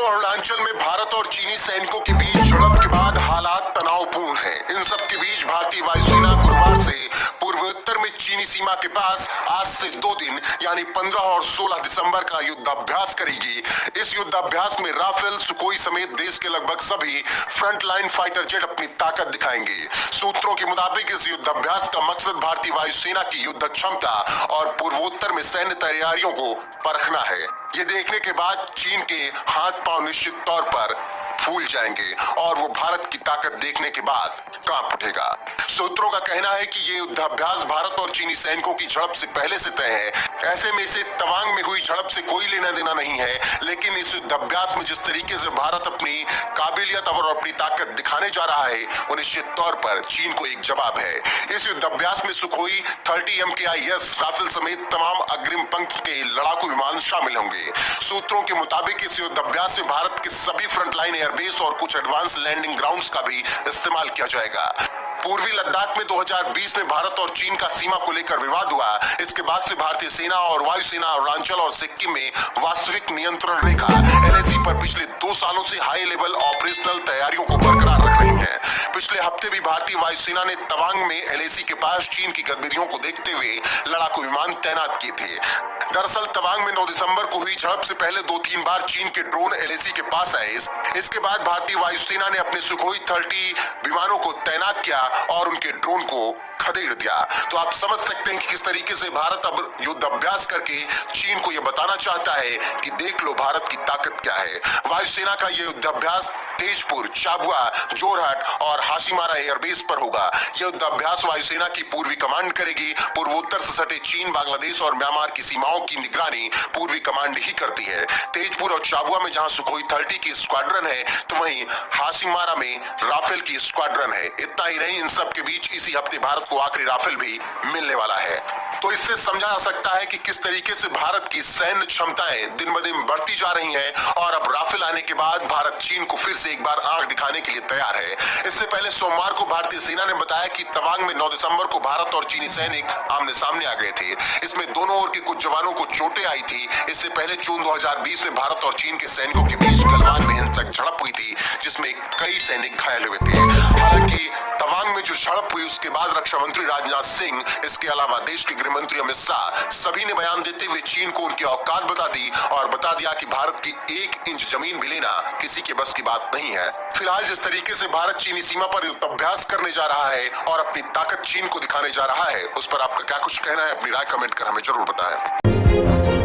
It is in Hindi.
अरुणाचल में भारत और चीनी सैनिकों के बीच झड़प के बाद हालात तनावपूर्ण हैं। इन सब के बीच भारतीय वायुसेना गुरुवार से पूर्वोत्तर में चीनी सीमा के पास आज से 2 दिन यानी 15 और 16 दिसंबर का युद्धाभ्यास करेगी। इस युद्धाभ्यास में राफेल, सुखोई समेत देश के लगभग सभी फ्रंटलाइन फाइटर जेट अपनी ताकत दिखाएंगे। सूत्रों के मुताबिक इस युद्धाभ्यास का मकसद भारतीय वायुसेना की युद्ध क्षमता और पूर्वोत्तर में सैन्य तैयारियों को परखना है। ये देखने के बाद चीन के हाथ पांव निश्चित तौर पर फूल जाएंगे और वो भारत की ताकत देखने के बाद कांप उठेगा। सूत्रों का कहना है कि ये युद्धाभ्यास भारत और चीनी सैनिकों की झड़प से पहले से तय है। ऐसे में इसे तवांग में हुई झड़प से कोई लेना देना नहीं है, लेकिन इस युद्धाभ्यास में जिस तरीके से भारत अपनी काबिलियत और अपनी ताकत दिखाने जा रहा है, वो निश्चित तौर पर चीन को एक जवाब है। इस युद्धाभ्यास में सुखोई 30 MKIS राफेल समेत तमाम अग्रिम पंक्ति के लड़ाकू विमान शामिल होंगे। सूत्रों के मुताबिक इस युद्धाभ्यास में भारत के सभी फ्रंटलाइन एयरबेस और कुछ एडवांस लैंडिंग ग्राउंड्स का भी इस्तेमाल किया जाएगा। पूर्वी लद्दाख में 2020 में भारत और चीन का सीमा को लेकर विवाद हुआ। इसके बाद से भारतीय सेना और वायुसेना अरुणाचल और सिक्किम में वास्तविक नियंत्रण रेखा LAC पर पिछले 2 सालों से हाई लेवल ऑपरेशनल तैयारियों को बरकरार रख रही है। पिछले हफ्ते भी भारतीय वायुसेना ने तवांग में LAC के पास चीन की गतिविधियों को देखते हुए लड़ाकू विमान तैनात किए थे। दरअसल तवांग में 9 दिसंबर को हुई झड़प से पहले 2-3 बार चीन के ड्रोन LAC के पास आए। इसके बाद भारतीय वायुसेना ने अपने सुखोई 30 विमानों को तैनात किया और उनके ड्रोन को खदेड़ दिया। तो आप समझ सकते हैं कि किस तरीके से भारत अब युद्ध अभ्यास करके चीन को यह बताना चाहता है कि देख लो भारत की ताकत क्या है। वायुसेना का यह युद्ध अभ्यास तेजपुर, चाबुआ, जोरहट और हासीमारा एयरबेस पर होगा। यह युद्ध अभ्यास वायुसेना की पूर्वी कमांड करेगी। पूर्वोत्तर से सटे चीन, बांग्लादेश और म्यांमार की सीमाओं की निगरानी पूर्वी कमांड ही करती है। तेजपुर और चाबुआ में जहां सुखोई 30 की स्क्वाड्रन है, तो वहीं हासीमारा में राफेल की स्क्वाड्रन है। इतना ही नहीं, इन सब के बीच इसी हफ्ते भारत को आखिरी राफेल भी मिलने वाला है। तो इससे समझा जा सकता है कि किस तरीके से भारत की सैन्य क्षमताएं दिन ब दिन बढ़ती जा रही हैं और अब राफेल आने के बाद भारत चीन को फिर से एक बार आंख दिखाने के लिए तैयार है। इससे पहले सोमवार को भारतीय सेना ने बताया कि तवांग में 9 दिसंबर को भारत और चीनी सैनिक आमने सामने आ गए थे। इसमें दोनों ओर के कुछ जवानों को चोटें आई थी। इससे पहले जून 2020 में भारत और चीन के सैनिकों के बीच गलवान में हिंसक झड़प हुई थी, जिसमें कई सैनिक घायल हुए थे। हालांकि तवांग में जो झड़प हुई उसके बाद रक्षा मंत्री राजनाथ सिंह, इसके अलावा देश के गृह मंत्री अमित शाह, सभी ने बयान देते हुए चीन को उनकी औकात बता दी और बता दिया कि भारत की 1 इंच जमीन भी लेना किसी के बस की बात नहीं है। फिलहाल जिस तरीके से भारत चीनी सीमा पर युद्धाभ्यास करने जा रहा है और अपनी ताकत चीन को दिखाने जा रहा है, उस पर आपका क्या कुछ कहना है? अपनी राय कमेंट कर हमें जरूर बताएं।